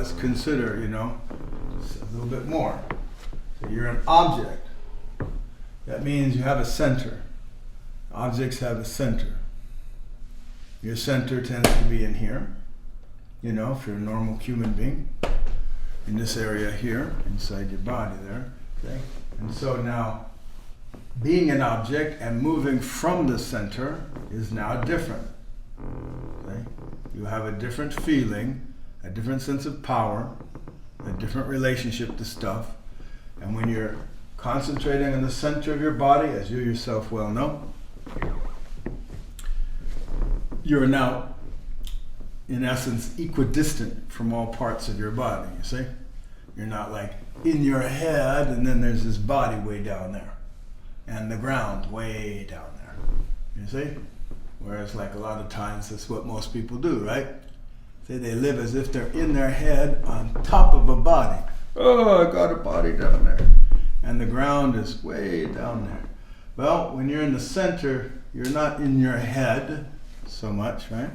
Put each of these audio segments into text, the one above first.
let's consider, a little bit more. So you're an object. That means you have a center. Objects have a center. Your center tends to be in here, if you're a normal human being, in this area here, inside your body there. Okay? And so now, being an object and moving from the center is now different. Okay? You have a different feeling, a different sense of power, a different relationship to stuff. And when you're concentrating on the center of your body, as you yourself well know, you're now, in essence, equidistant from all parts of your body, you see? You're not like in your head and then there's this body way down there and the ground way down there, you see? Whereas like a lot of times that's what most people do, right? Say they live as if they're in their head on top of a body. Oh, I got a body down there. And the ground is way down there. Well, when you're in the center, you're not in your head so much, right?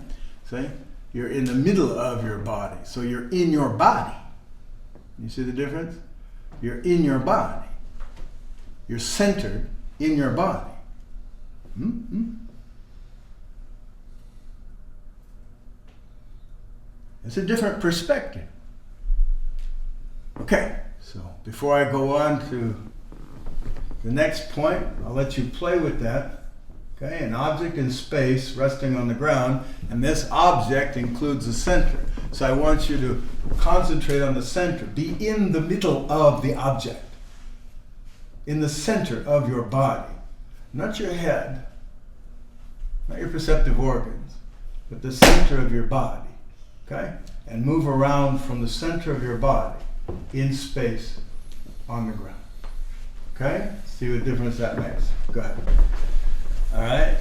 See? You're in the middle of your body. So you're in your body. You see the difference? You're in your body. You're centered in your body. Mm-hmm. It's a different perspective. Okay, so before I go on to the next point, I'll let you play with that. Okay, an object in space resting on the ground, and this object includes the center. So I want you to concentrate on the center. Be in the middle of the object. In the center of your body. Not your head, not your perceptive organs, but the center of your body. Okay? And move around from the center of your body in space on the ground. Okay? See what difference that makes. Go ahead. All right?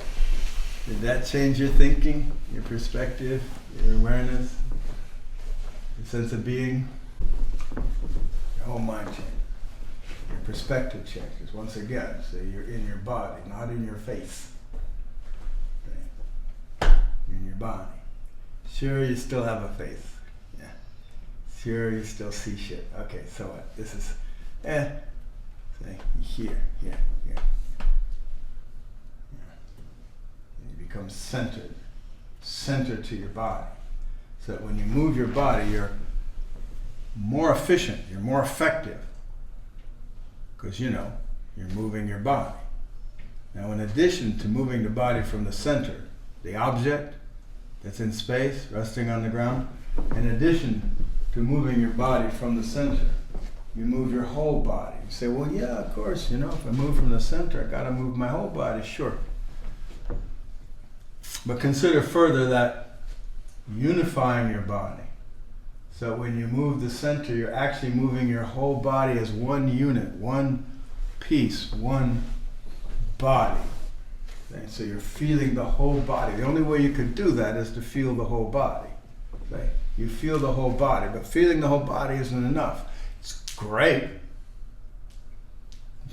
Did that change your thinking, your perspective, your awareness, your sense of being? Your whole mind changed. Your perspective changes. Once again, so you're in your body, not in your face. Okay? You're in your body. Sure, you still have a face. Yeah. Sure, you still see shit. Okay, so what? This is, say, here. You become centered to your body. So that when you move your body, you're more efficient, you're more effective. Because you're moving your body. Now, in addition to moving the body from the center, the object that's in space, resting on the ground, in addition to moving your body from the center, you move your whole body. You say, well, yeah, of course, if I move from the center, I gotta move my whole body, sure. But consider further that unifying your body. So when you move the center, you're actually moving your whole body as one unit, one piece, one body. Okay? So you're feeling the whole body. The only way you could do that is to feel the whole body. Okay? You feel the whole body, but feeling the whole body isn't enough. It's great.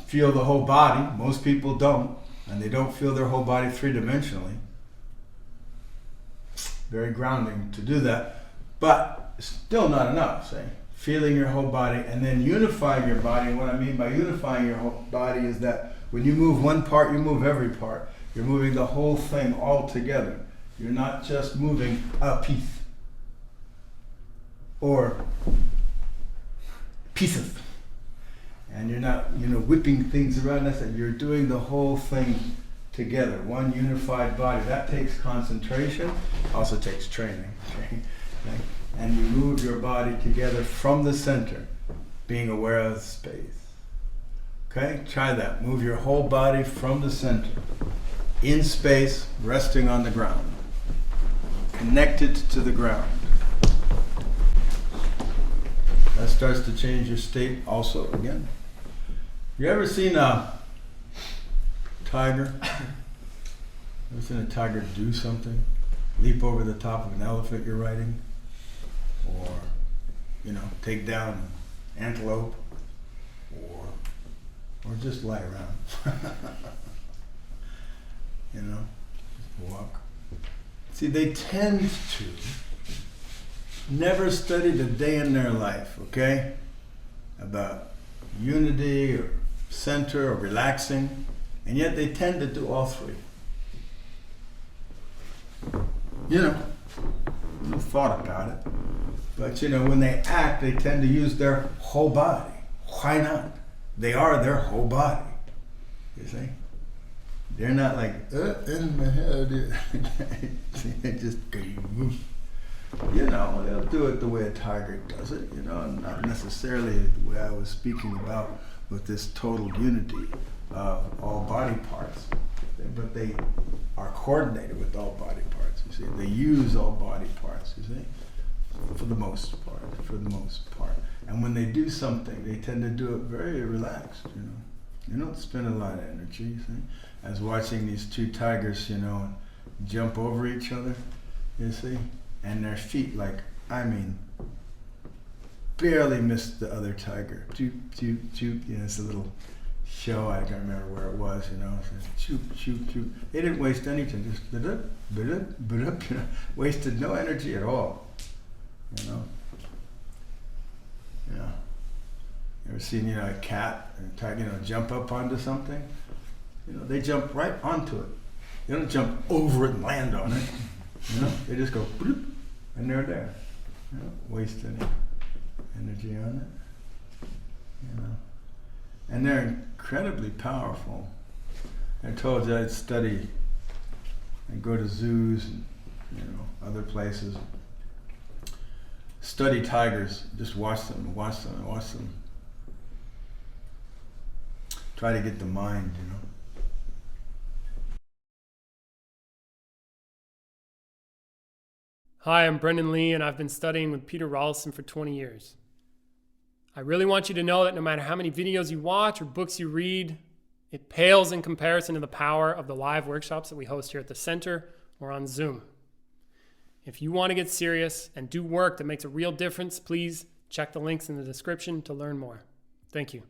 Feel the whole body. Most people don't, and they don't feel their whole body three-dimensionally. Very grounding to do that, but still not enough, say. Feeling your whole body and then unifying your body. And what I mean by unifying your whole body is that when you move one part, you move every part. You're moving the whole thing all together. You're not just moving a piece or pieces. And you're not, whipping things around us, and you're doing the whole thing together, one unified body. That takes concentration, also takes training. Okay? And you move your body together from the center, being aware of space. Okay? Try that. Move your whole body from the center, in space, resting on the ground, connected to the ground. That starts to change your state also again. You ever seen a tiger? Ever seen a tiger do something? Leap over the top of an elephant you're riding? Or, take down an antelope? Or just lie around? Just walk. See, they tend to never studied a day in their life, okay, about unity or center or relaxing, and yet they tend to do all three. You know, no thought about it. But you know, when they act, they tend to use their whole body. Why not? They are their whole body. You see? They're not like, in my head. They just go, you know, they'll do it the way a tiger does it, you know, not necessarily the way I was speaking about with this total unity of all body parts. But they are coordinated with all body parts, you see. They use all body parts, you see, for the most part. And when they do something, they tend to do it very relaxed, you know. You don't spend a lot of energy, you see. I was watching these two tigers, you know, jump over each other, you see, and their feet, like, I mean, barely missed the other tiger. Choop, choop, choop. You know, it's a little show. I can't remember where it was, you know. Choop, choop, choop. They didn't waste anything. Just you know, wasted no energy at all, you know. Yeah. You ever seen, you know, a cat and tiger, you know, jump up onto something? You know, they jump right onto it. They don't jump over it and land on it. You know, they just go bloop, and they're there. You know, waste any energy on it. You know, and they're incredibly powerful. I told you I'd study and go to zoos and, you know, other places. Study tigers, just watch them. Try to get the mind, you know. Hi, I'm Brendan Lee, and I've been studying with Peter Ralston for 20 years. I really want you to know that no matter how many videos you watch or books you read, it pales in comparison to the power of the live workshops that we host here at the center or on Zoom. If you want to get serious and do work that makes a real difference, please check the links in the description to learn more. Thank you.